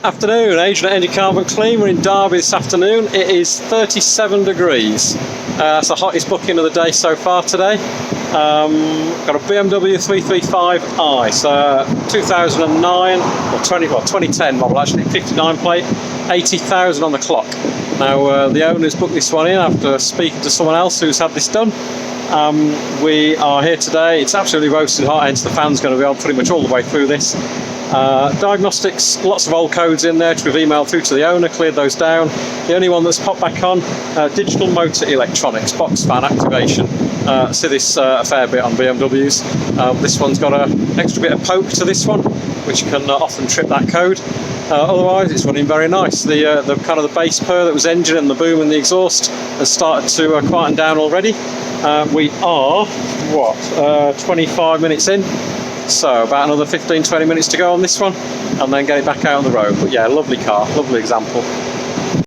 Afternoon, Adrian at Energy Carbon Clean. We're in Derby this afternoon. It is 37 degrees. That's the hottest booking of the day so far today. Got a BMW 335i, so 2009 or 2010 model actually, 59 plate, 80,000 on the clock. Now the owner's booked this one in after speaking to someone else who's had this done. We are here today. It's absolutely roasting hot, hence the fan's going to be on pretty much all the way through this. Diagnostics, lots of old codes in there which we've emailed through to the owner, cleared those down. The only one that's popped back on, digital motor electronics, box fan activation. See this a fair bit on BMWs. This one's got an extra bit of poke to this one, which can often trip that code. Otherwise it's running very nice. The kind of the base purr that was engine and the boom and the exhaust has started to quieten down already. We are, 25 minutes in. So about another 15-20 minutes to go on this one, and then get it back out on the road. But yeah, lovely car, lovely example.